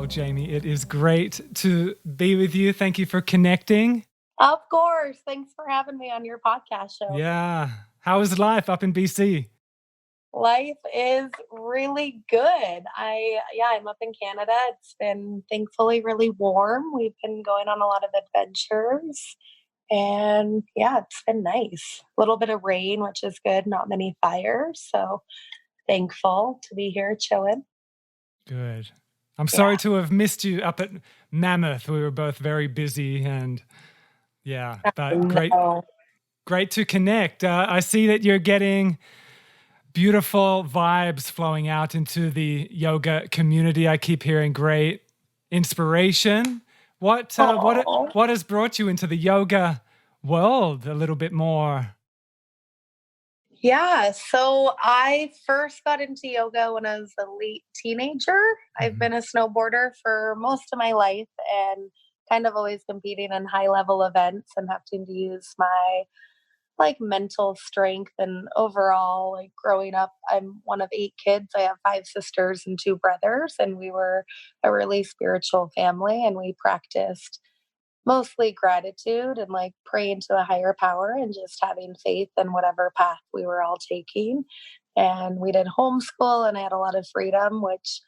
Jamie. It is great to be with you. Thank you for connecting. Of course. Thanks for having me on your podcast show. Yeah. How is life up in BC? Life is really good. I'm up in Canada. It's been thankfully really warm. We've been going on a lot of adventures and yeah, it's been nice. A little bit of rain, which is good. Not many fires. So thankful to be here chilling. Good. I'm sorry to have missed you up at Mammoth. We were both very busy and but great to connect. I see that you're getting beautiful vibes flowing out into the yoga community. I keep hearing great inspiration. What has brought you into the yoga world a little bit more? Yeah, so I first got into yoga when I was a late teenager. I've been a snowboarder for most of my life and kind of always competing in high level events and having to use my mental strength and overall growing up. I'm one of 8 kids. I have 5 sisters and 2 brothers, and we were a really spiritual family, and we practiced mostly gratitude and praying to a higher power and just having faith in whatever path we were all taking. And we did homeschool, and I had a lot of freedom, which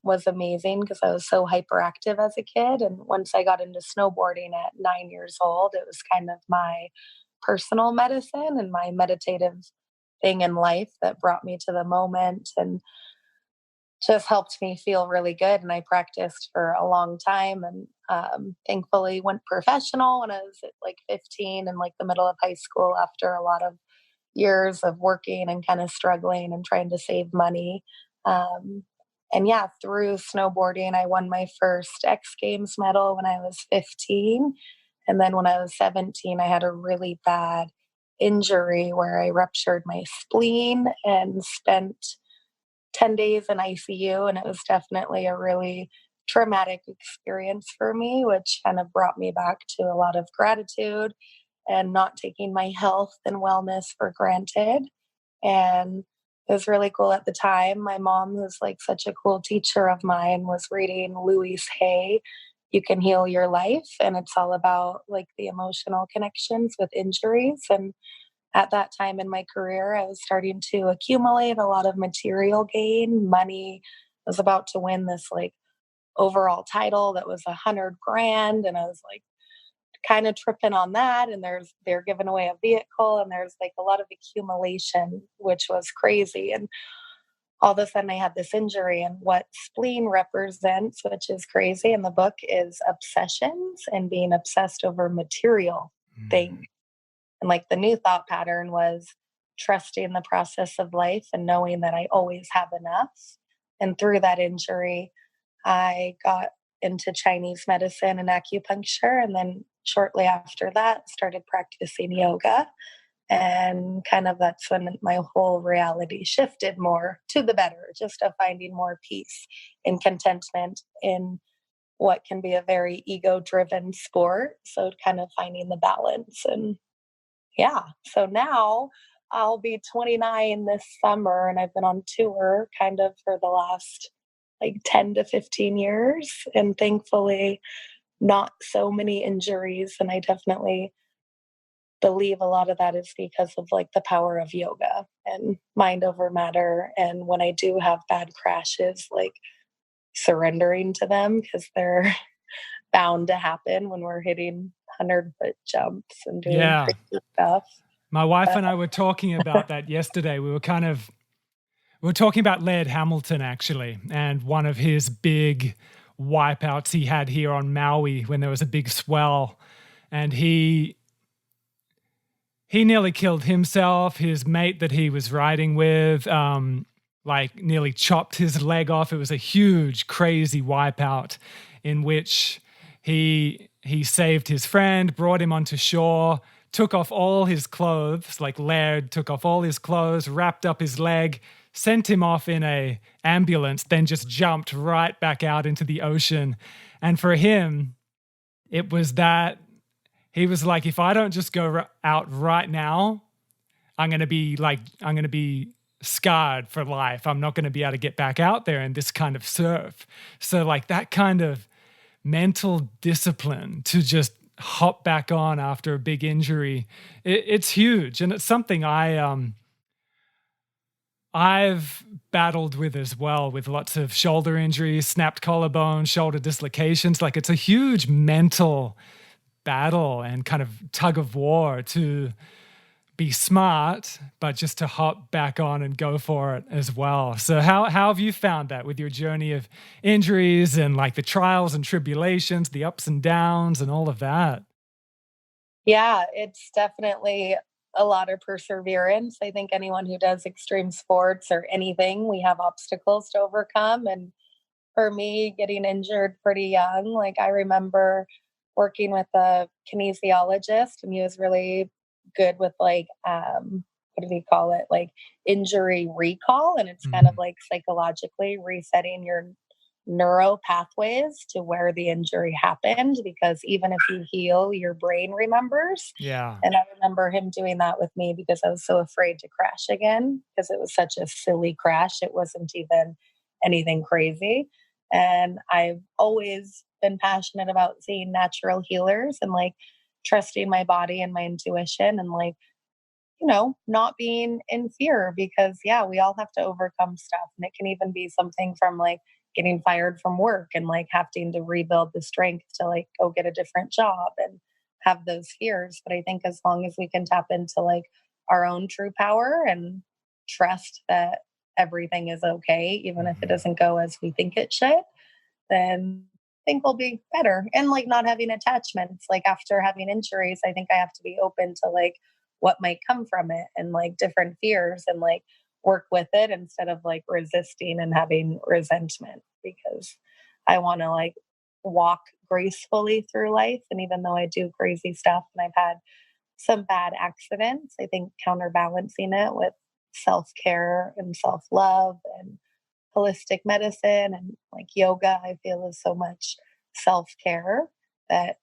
was amazing because I was so hyperactive as a kid. And once I got into snowboarding at 9 years old, it was kind of my personal medicine and my meditative thing in life that brought me to the moment and just helped me feel really good. And I practiced for a long time and thankfully went professional when I was at 15 and the middle of high school after a lot of years of working and kind of struggling and trying to save money. And yeah, through snowboarding, I won my first X Games medal when I was 15. And then when I was 17, I had a really bad injury where I ruptured my spleen and spent 10 days in ICU. And it was definitely a really traumatic experience for me, which kind of brought me back to a lot of gratitude and not taking my health and wellness for granted. And it was really cool at the time. My mom, who's such a cool teacher of mine, was reading Louise Hay, You Can Heal Your Life. And it's all about the emotional connections with injuries. And at that time in my career, I was starting to accumulate a lot of material gain, money. I was about to win this overall title that was $100,000. And I was kind of tripping on that. And they're giving away a vehicle and there's a lot of accumulation, which was crazy. And all of a sudden I had this injury, and what spleen represents, which is crazy in the book, is obsessions and being obsessed over material things. And the new thought pattern was trusting the process of life and knowing that I always have enough. And through that injury, I got into Chinese medicine and acupuncture. And then shortly after that, started practicing yoga. And kind of that's when my whole reality shifted more to the better, just of finding more peace and contentment in what can be a very ego-driven sport. So kind of finding the balance. And yeah, so now I'll be 29 this summer, and I've been on tour kind of for the last 10 to 15 years, and thankfully not so many injuries. And I definitely believe a lot of that is because of the power of yoga and mind over matter. And when I do have bad crashes, surrendering to them, because they're bound to happen when we're hitting 100-foot jumps and doing crazy stuff. My wife and I were talking about that yesterday. We were talking about Laird Hamilton, actually, and one of his big wipeouts he had here on Maui when there was a big swell, and he nearly killed himself. His mate that he was riding with, nearly chopped his leg off. It was a huge, crazy wipeout in which he saved his friend, brought him onto shore, took off all his clothes, Laird took off all his clothes, wrapped up his leg, sent him off in a ambulance, then just jumped right back out into the ocean. And for him, it was that he was if I don't just go out right now, I'm going to be scarred for life. I'm not going to be able to get back out there in this kind of surf. So like that kind of mental discipline to just hop back on after a big injury, it's huge. And it's something I've battled with as well, with lots of shoulder injuries, snapped collarbone, shoulder dislocations. Like it's a huge mental battle and kind of tug of war to be smart, but just to hop back on and go for it as well. So how have you found that with your journey of injuries and like the trials and tribulations, the ups and downs and all of that? Yeah, it's definitely a lot of perseverance. I think anyone who does extreme sports or anything, we have obstacles to overcome. And for me, getting injured pretty young, like I remember working with a kinesiologist, and he was really good with like what do we call it? Like injury recall. And it's kind of Mhm. like psychologically resetting your neuro pathways to where the injury happened, because even if you heal, your brain remembers. Yeah. And I remember him doing that with me because I was so afraid to crash again, because it was such a silly crash. It wasn't even anything crazy. And I've always been passionate about seeing natural healers and like trusting my body and my intuition, and like, not being in fear, because yeah, we all have to overcome stuff. And it can even be something from like getting fired from work and like having to rebuild the strength to like go get a different job and have those fears. But I think as long as we can tap into like our own true power and trust that everything is okay, even if it Mhm. doesn't go as we think it should, then I think we'll be better. And like not having attachments, like after having injuries, I think I have to be open to like what might come from it and like different fears, and like work with it instead of like resisting and having resentment, because I want to like walk gracefully through life. And even though I do crazy stuff and I've had some bad accidents, I think counterbalancing it with self care and self love and holistic medicine and like yoga, I feel is so much self care that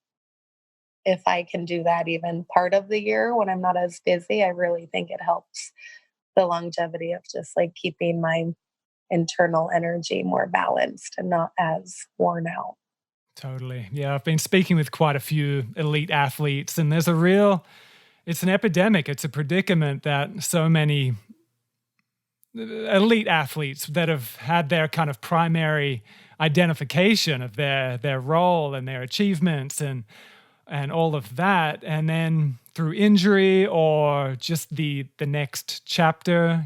if I can do that even part of the year when I'm not as busy, I really think it helps the longevity of just like keeping my internal energy more balanced and not as worn out. Totally. Yeah, I've been speaking with quite a few elite athletes, and it's an epidemic. It's a predicament that so many elite athletes that have had their kind of primary identification of their role and their achievements and all of that, and then through injury or just the next chapter,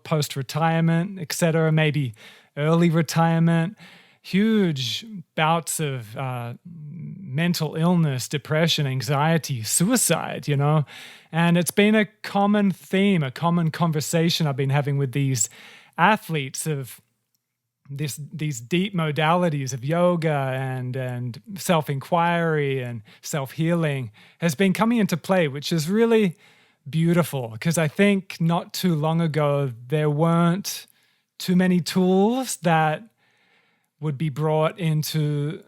post retirement, etc., maybe early retirement, huge bouts of mental illness, depression, anxiety, suicide, and it's been a common theme, a common conversation I've been having with these athletes of these deep modalities of yoga and self-inquiry and self-healing has been coming into play, which is really beautiful, because I think not too long ago there weren't too many tools that would be brought into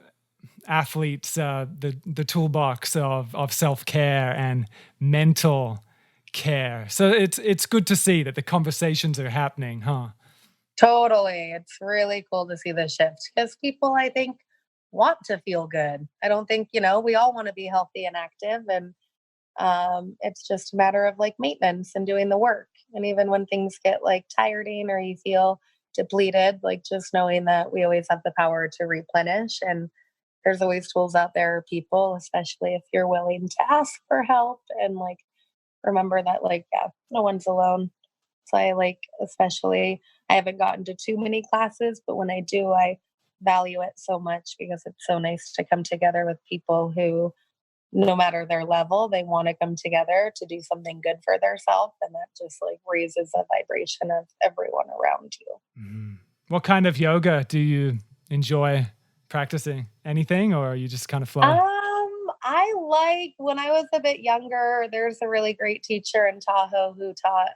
athletes the toolbox of self-care and mental care. So it's good to see that the conversations are happening, huh? Totally. It's really cool to see the shift because people, I think, want to feel good. I don't think, we all want to be healthy and active. And it's just a matter of like maintenance and doing the work. And even when things get like tiring or you feel depleted, like just knowing that we always have the power to replenish. And there's always tools out there, people, especially if you're willing to ask for help and like remember that, like, yeah, no one's alone. So I like, especially, I haven't gotten to too many classes, but when I do, I value it so much because it's so nice to come together with people who, no matter their level, they want to come together to do something good for themselves. And that just like raises the vibration of everyone around you. Mhm. What kind of yoga do you enjoy practicing? Anything, or you just kind of flow? I like when I was a bit younger, there's a really great teacher in Tahoe who taught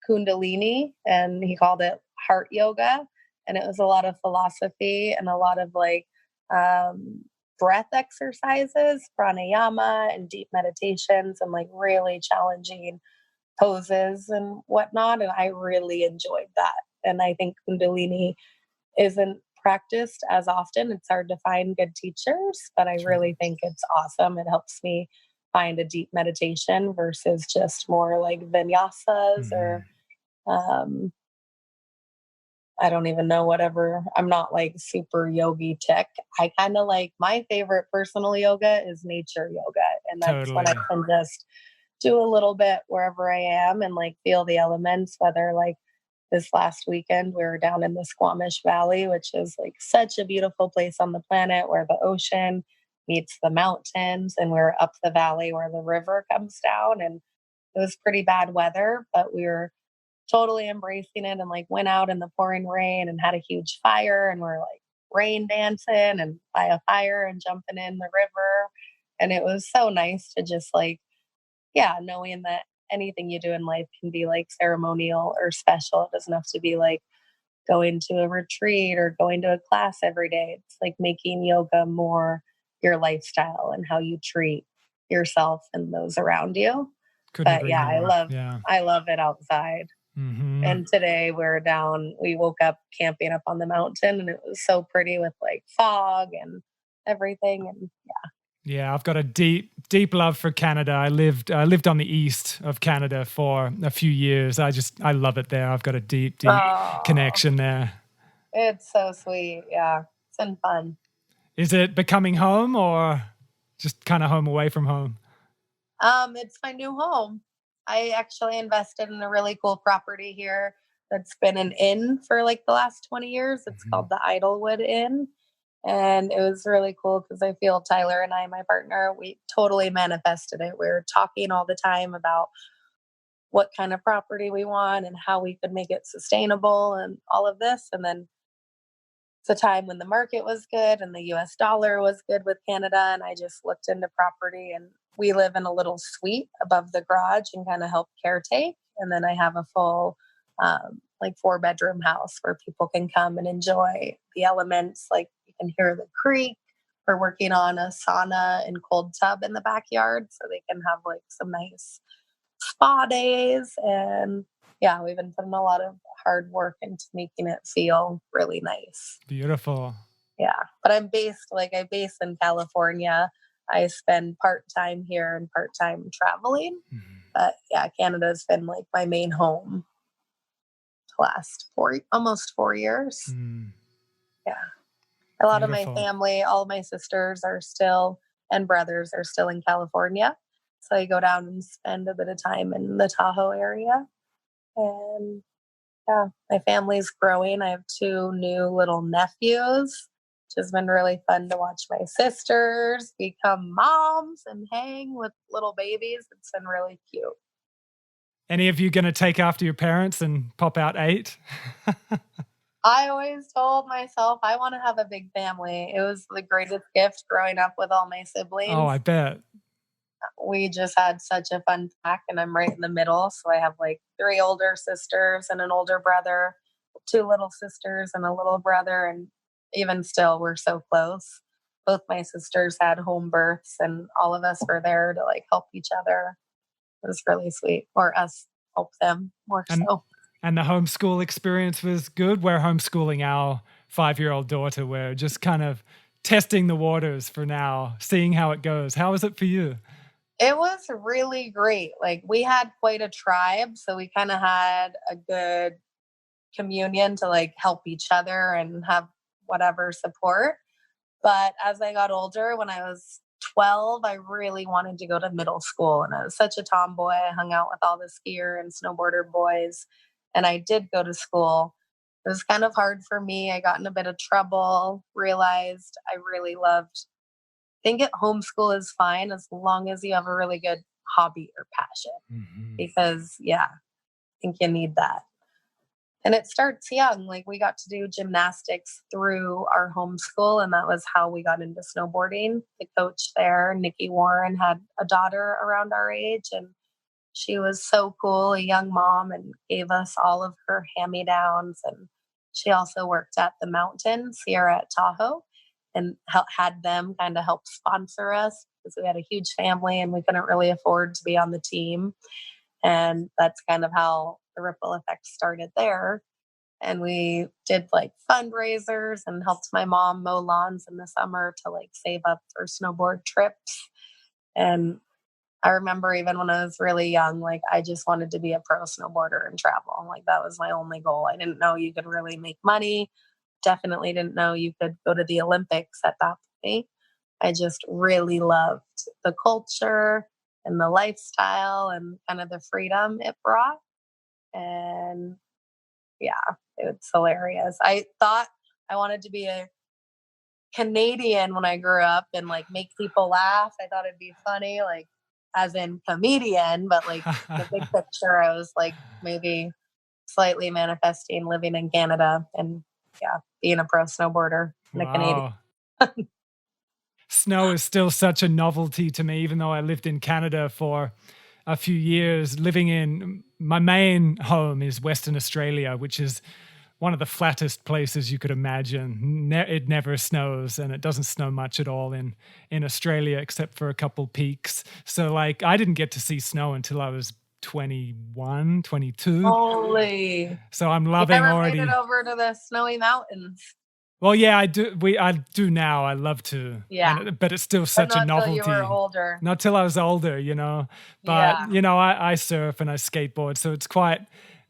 Kundalini, and he called it heart yoga. And it was a lot of philosophy and a lot of like um, breath exercises, pranayama, and deep meditations, and like really challenging poses and whatnot. And I really enjoyed that. And I think Kundalini isn't practiced as often. It's hard to find good teachers, but I Sure. really think it's awesome. It helps me find a deep meditation versus just more like vinyasas or um, I don't even know whatever. I'm not like super yogi tech. I kind of like my favorite personal yoga is nature yoga. And that's when I Totally. can just do a little bit wherever I am and like feel the elements, whether like this last weekend we were down in the Squamish Valley, which is like such a beautiful place on the planet where the ocean meets the mountains, and we're up the valley where the river comes down. And it was pretty bad weather, but we were totally embracing it and like went out in the pouring rain and had a huge fire, and we're like rain dancing and by a fire and jumping in the river. And it was so nice to just like, yeah, knowing that anything you do in life can be like ceremonial or special. It doesn't have to be like going to a retreat or going to a class every day. It's like making yoga more your lifestyle and how you treat yourself and those around you. Couldn't But agree yeah, more. Yeah. I love it outside. Mm-hmm. And today we woke up camping up on the mountain, and it was so pretty with like fog and everything. And Yeah, I've got a deep, deep love for Canada. I lived on the east of Canada for a few years. I love it there. I've got a deep, deep oh, connection there. it's so sweet. Yeah, it's been fun. Is it becoming home or just kind of home away from home? It's my new home. I actually invested in a really cool property here that's been an inn for like the last 20 years. It's Mhm. called the Idlewood Inn. And it was really cool because I feel Tyler and I, my partner, we totally manifested it. We were talking all the time about what kind of property we want and how we could make it sustainable and all of this. And then it's a time when the market was good and the US dollar was good with Canada. And I just looked into property, and we live in a little suite above the garage and kind of help caretake. And then I have a full, like 4-bedroom house where people can come and enjoy the elements. Like you can hear the creek. We're working on a sauna and cold tub in the backyard so they can have like some nice spa days. And yeah, we've been putting a lot of hard work into making it feel really nice. Beautiful. Yeah. But I base in California. I spend part time here and part time traveling. Mhm. But yeah, Canada's been like my main home the last almost 4 years. Mm, Yeah. A lot of my beautiful. family, all of my sisters are still and brothers are still in California. So I go down and spend a bit of time in the Tahoe area. And yeah, my family's growing. I have 2 new little nephews, which has been really fun to watch my sisters become moms and hang with little babies. It's been really cute. Any of you going to take after your parents and pop out 8? I always told myself I want to have a big family. It was the greatest gift growing up with all my Oh, I siblings. bet. We just had such a fun pack, and I'm right in the middle. So I have like 3 older sisters and an older brother, 2 little sisters and a little brother. And even still, we're so close. Both my sisters had home births, and all of us were there to like help each other. It was really sweet, or us help them more And so. and the homeschool experience was good. We're homeschooling our 5-year-old daughter. We're just kind of testing the waters for now, seeing how it goes. How is it for you? It was really great. Like we had quite a tribe, so we kind of had a good communion to like help each other and have whatever support. But as I got older, when I was 12, I really wanted to go to middle school. And I was such a tomboy. I hung out with all the skier and snowboarder boys. And I did go to school. It was kind of hard for me. I got in a bit of trouble, realized I really loved. I think homeschool is fine as long as you have a really good hobby or passion. Mhm. Because, yeah, I think you need that. And it starts young. Like we got to do gymnastics through our homeschool, and that was how we got into snowboarding. The coach there, Nikki Warren, had a daughter around our age, and she was so cool, a young mom, and gave us all of her hand-me-downs. And she also worked at the mountain, Sierra at Tahoe, and had them kind of help sponsor us because we had a huge family and we couldn't really afford to be on the team. And that's kind of how the ripple effect started there. And we did like fundraisers and helped my mom mow lawns in the summer to like save up for snowboard trips. And I remember even when I was really young, like I just wanted to be a pro snowboarder and travel. Like that was my only goal. I didn't know you could really make money. Definitely didn't know you could go to the Olympics at that point. I just really loved the culture and the lifestyle and kind of the freedom it brought. And yeah, it's hilarious. I thought I wanted to be a Canadian when I grew up and like make people laugh. I thought it'd be funny, like as in comedian, but like the big picture, I was like maybe slightly manifesting living in Canada and yeah, being a pro snowboarder and a Canadian. Wow. Snow is still such a novelty to me, even though I lived in Canada for a few years. Living in my main home is Western Australia, which is one of the flattest places you could imagine. It never snows, and it doesn't snow much at all in Australia, except for a couple peaks. So like I didn't get to see snow until I was 21, 22. Holy. So I'm You loving never already. made it over to the snowy mountains. Well, yeah, I do. I do now. I love to. Yeah. But it's still But such a not till novelty. you were older. Not till I was older, you know. But Yeah. you know, I surf and I skateboard, so it's quite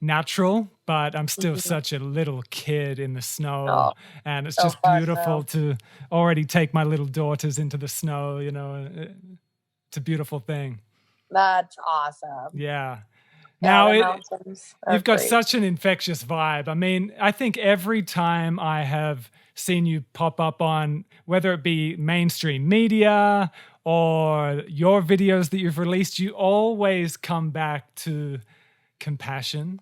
natural. But I'm still Mhm. such a little kid in the snow, Oh, and it's so just fun, beautiful though. to already take my little daughters into the snow. You know, it's a beautiful thing. That's awesome. Yeah. Yeah, Now the mountains are you've got great. such an infectious vibe. I mean, I think every time I have seen you pop up on, whether it be mainstream media or your videos that you've released, you always come back to compassion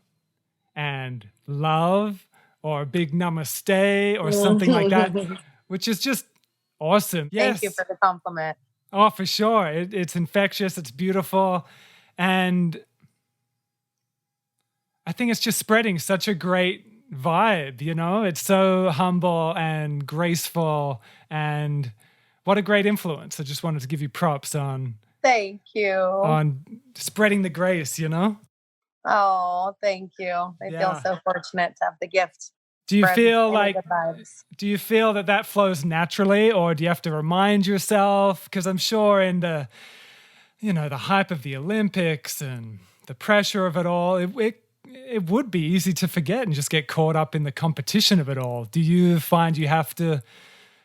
and love or a big namaste or something like that, which is just awesome. Thank you Yes. for the compliment. Oh, for sure. It's infectious. It's beautiful. And I think it's just spreading such a great vibe, you know? It's so humble and graceful, and what a great influence. I just wanted to give you props Thank you. on spreading the grace, you know? Oh, thank you. I feel Yeah. so fortunate to have the gift. Do you Spread feel any like good vibes. do you feel that that flows naturally, or do you have to remind yourself? Because I'm sure in the, you know, the hype of the Olympics and the pressure of it all, it would be easy to forget and just get caught up in the competition of it all. Do you find you have to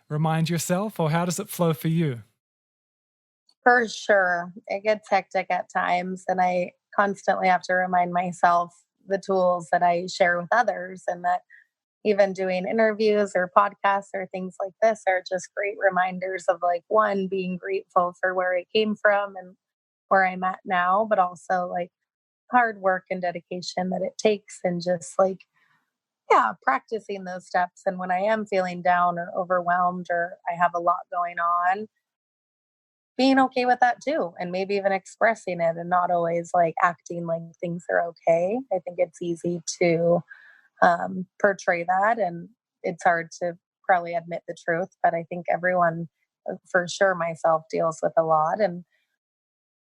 remind yourself, or how does it flow for you? For sure. It gets hectic at times, and I constantly have to remind myself the tools that I share with others, and that even doing interviews or podcasts or things like this are just great reminders of like one, being grateful for where I came from and where I'm at now, but also like hard work and dedication that it takes, and just like yeah, practicing those steps. And when I am feeling down or overwhelmed or I have a lot going on, being okay with that too, and maybe even expressing it and not always like acting like things are okay. I think it's easy to portray that, and it's hard to probably admit the truth. But I think everyone, for sure, myself, deals with a lot, and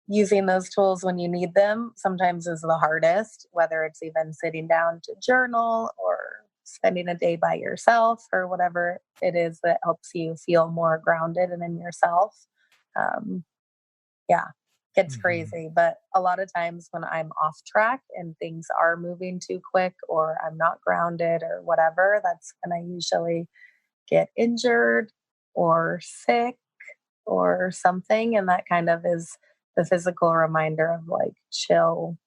using those tools when you need them sometimes is the hardest, whether it's even sitting down to journal or spending a day by yourself or whatever it is that helps you feel more grounded and in yourself. Um, yeah, gets Mhm. crazy. But a lot of times when I'm off track and things are moving too quick or I'm not grounded or whatever, that's when I usually get injured or sick or something. And that kind of is the physical reminder of like, chill,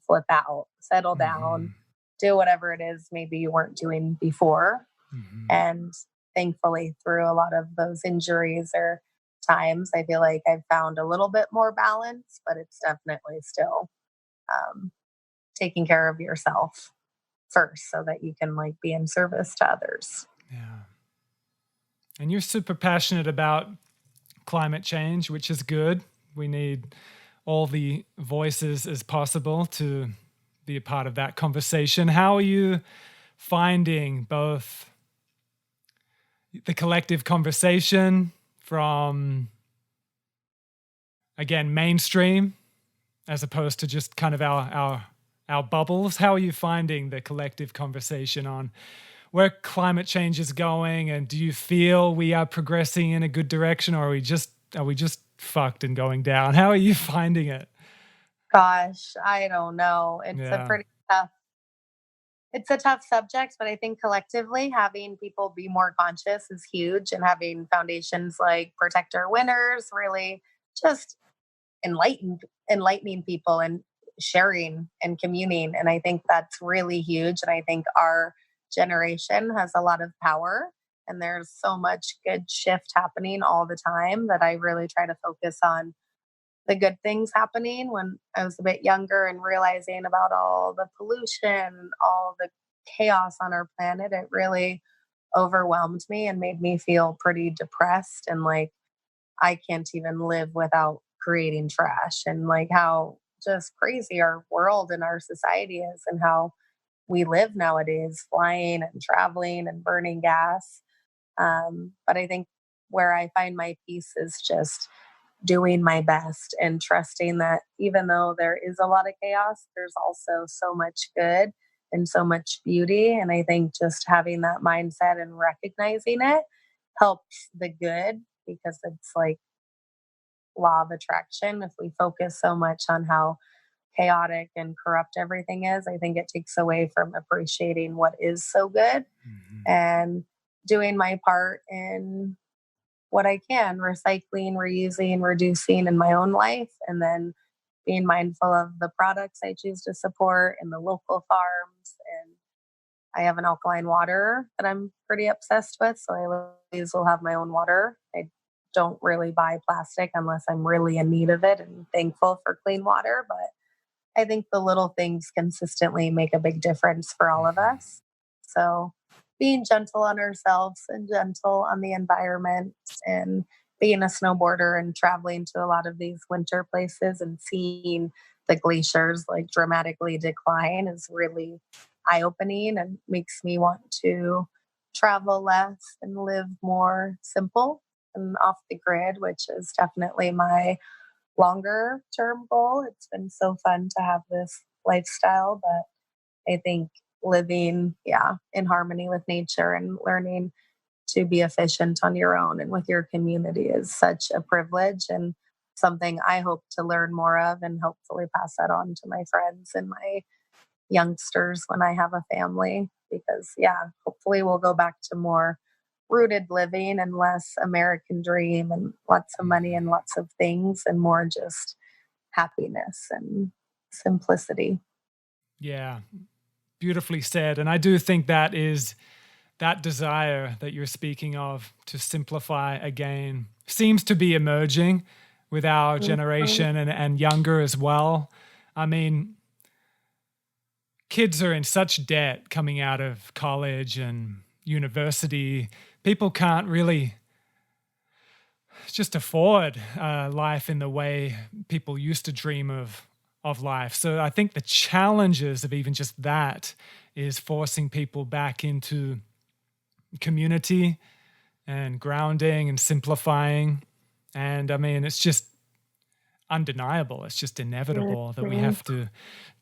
flip out, settle down, Mhm. do whatever it is maybe you weren't doing before. Mhm. And thankfully, through a lot of those injuries or times, I feel like I've found a little bit more balance, but it's definitely still um, taking care of yourself first so that you can like be in service to others. Yeah. And you're super passionate about climate change, which is good. We need all the voices as possible to be a part of that conversation. How are you finding both the collective conversation from, again, mainstream as opposed to just kind of our bubbles? How are you finding the collective conversation on where climate change is going, and do you feel we are progressing in a good direction, or are we just fucked and going down? How are you finding it? Gosh, I don't know. Yeah. It's a tough subject, but I think collectively having people be more conscious is huge, and having foundations like Protect Our Winners really just enlightening people and sharing and communing. And I think that's really huge. And I think our generation has a lot of power, and there's so much good shift happening all the time that I really try to focus on the good things happening. When I was a bit younger and realizing about all the pollution, all the chaos on our planet, it really overwhelmed me and made me feel pretty depressed and like I can't even live without creating trash, and like how just crazy our world and our society is, and how we live nowadays, flying and traveling and burning gas. But I think where I find my peace is just doing my best and trusting that even though there is a lot of chaos, there's also so much good and so much beauty. And I think just having that mindset and recognizing it helps the good, because it's like law of attraction. If we focus so much on how chaotic and corrupt everything is, I think it takes away from appreciating what is so good, Mhm. and doing my part in what I can, recycling, reusing, reducing in my own life, and then being mindful of the products I choose to support and the local farms. And I have an alkaline water that I'm pretty obsessed with, so I always will have my own water. I don't really buy plastic unless I'm really in need of it, and thankful for clean water. But I think the little things consistently make a big difference for all of Mhm. us. So being gentle on ourselves and gentle on the environment, and being a snowboarder and traveling to a lot of these winter places and seeing the glaciers like dramatically decline is really eye opening and makes me want to travel less and live more simple and off the grid, which is definitely my longer term goal. It's been so fun to have this lifestyle, but I think living, yeah, in harmony with nature and learning to be efficient on your own and with your community is such a privilege, and something I hope to learn more of and hopefully pass that on to my friends and my youngsters when I have a family. Because, yeah, hopefully we'll go back to more rooted living and less American dream and lots of money and Mhm. lots of things, and more just happiness and simplicity. Yeah, beautifully said. And I do think that is that desire that you're speaking of to simplify again seems to be emerging with our Mhm. generation and younger as well. I mean, kids are in such debt coming out of college and university. People can't really just afford life in the way people used to dream of life. So I think the challenges of even just that is forcing people back into community and grounding and simplifying. And I mean, it's just undeniable. It's just inevitable that we Mhm. have to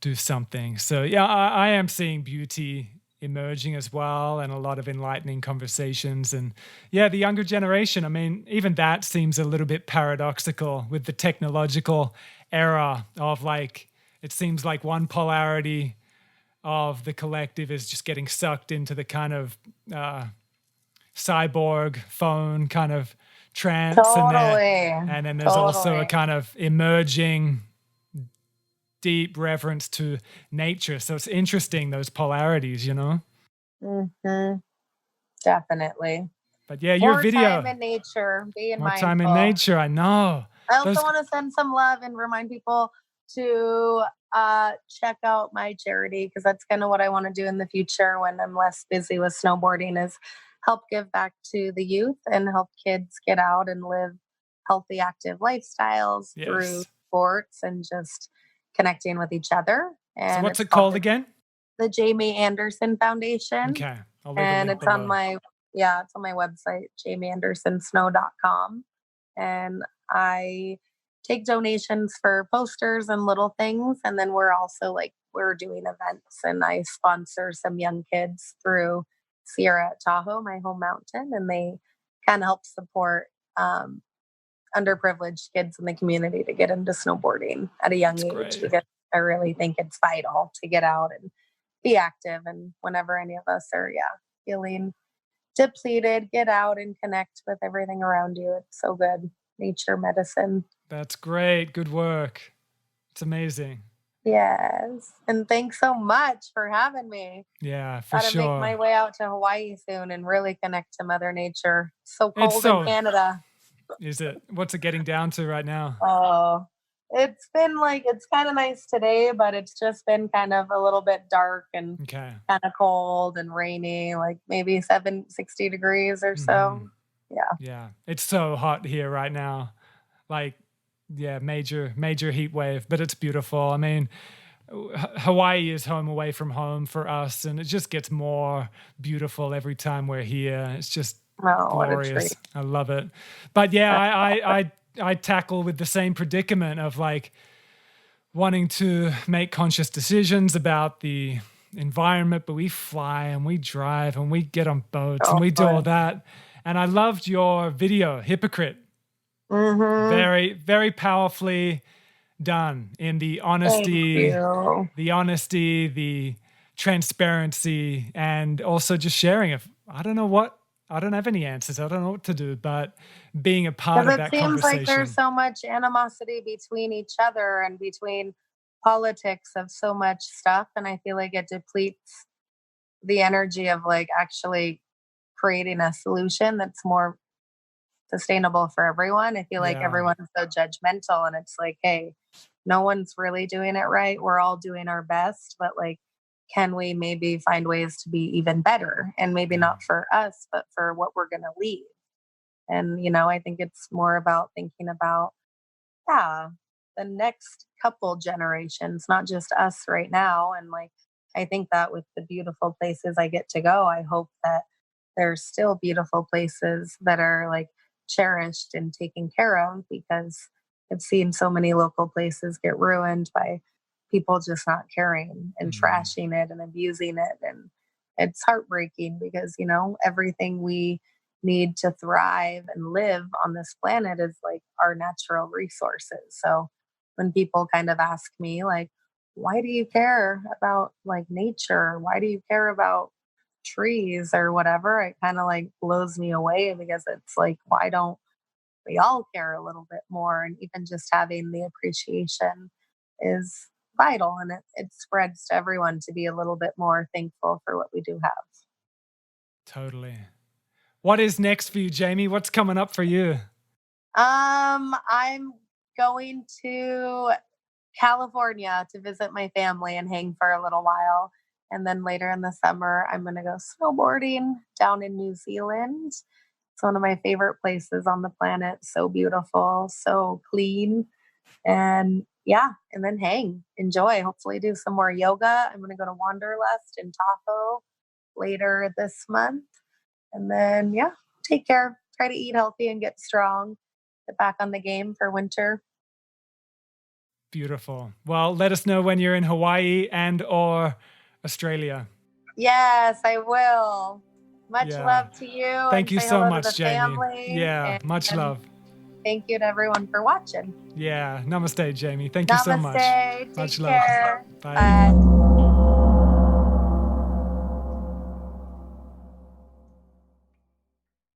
do something. So, yeah, I am seeing beauty emerging as well, and a lot of enlightening conversations. And yeah, the younger generation, I mean, even that seems a little bit paradoxical with the technological era of like, it seems like one polarity of the collective is just getting sucked into the kind of cyborg phone kind of trance, Totally. and then there's also a Totally. kind of emerging deep reverence to nature. So it's interesting, those polarities, you know. Hmm. Definitely. But yeah, your More time video, in nature, being more time in mindful. nature, I know I also those. want to send some love and remind people to check out my charity, because that's kind of what I want to do in the future when I'm less busy with snowboarding, is help give back to the youth and help kids get out and live healthy, active lifestyles through Yes. sports and just connecting with each other. So And what's it's it called called again? the Jamie Anderson Foundation, Okay, I'll leave a and link it's on below. my, yeah, it's on my website, jamieandersonsnow.com. And I take donations for posters and little things. And then we're also like, we're doing events, and I sponsor some young kids through Sierra at Tahoe, my home mountain, and they kind of help support underprivileged kids in the community to get into snowboarding at a young That's age, great. because I really think it's vital to get out and be active. And whenever any of us are, feeling depleted, get out and connect with everything around you. It's so good. Nature medicine. That's great. Good work. It's amazing. Yes. And thanks so much for having me. Yeah, for Gotta make sure. my way out to Hawaii soon and really connect to Mother Nature. So It's cold so, in Canada. is it? What's it getting down to right now? Oh, it's been like, it's kind of nice today, but it's just been kind of a little bit dark and Okay. kind of cold and rainy, like maybe 60 degrees or so. Yeah. Yeah. It's so hot here right now. Like, yeah, major heat wave, but it's beautiful. I mean, Hawaii is home away from home for us, and it just gets more beautiful every time we're here. It's just glorious. I love it. But yeah, I tackle with the same predicament of like wanting to make conscious decisions about the environment, but we fly and we drive and we get on boats and we do all that. And I loved your video, Hypocrite. Very, very powerfully done in the honesty, the transparency, and also just sharing of, I don't have any answers. I don't know what to do, but being a part of that conversation. It seems like there's so much animosity between each other and between politics of so much stuff. And I feel like it depletes the energy of like actually creating a solution that's more sustainable for everyone. I feel like everyone's so judgmental, and it's like, hey, no one's really doing it right. We're all doing our best, but like, can we maybe find ways to be even better? And maybe not for us, but for what we're going to leave. And, I think it's more about thinking about, the next couple generations, not just us right now. And like, I think that with the beautiful places I get to go, I hope that there's still beautiful places that are like cherished and taken care of, because I've seen so many local places get ruined by people just not caring and trashing it and abusing it. And it's heartbreaking because, everything we need to thrive and live on this planet is like our natural resources. So when people kind of ask me like, why do you care about like nature? Why do you care about trees or whatever? It kind of like blows me away, because it's like, why don't we all care a little bit more? And even just having the appreciation is vital, and it spreads to everyone to be a little bit more thankful for what we do have. Totally. What is next for you, Jamie? What's coming up for you? I'm going to California to visit my family and hang for a little while. And then later in the summer, I'm going to go snowboarding down in New Zealand. It's one of my favorite places on the planet. So beautiful, so clean. And and then hang, enjoy, hopefully do some more yoga. I'm going to go to Wanderlust in Tahoe later this month. And then, take care, try to eat healthy and get strong, get back on the game for winter. Beautiful. Well, let us know when you're in Hawaii and or Australia. Yes, I will. Much love to you. Thank you so much, Jamie. Family. Yeah, much love. Thank you to everyone for watching. Yeah, namaste, Jamie. Thank you so much. Take Much care. love. Bye. Bye.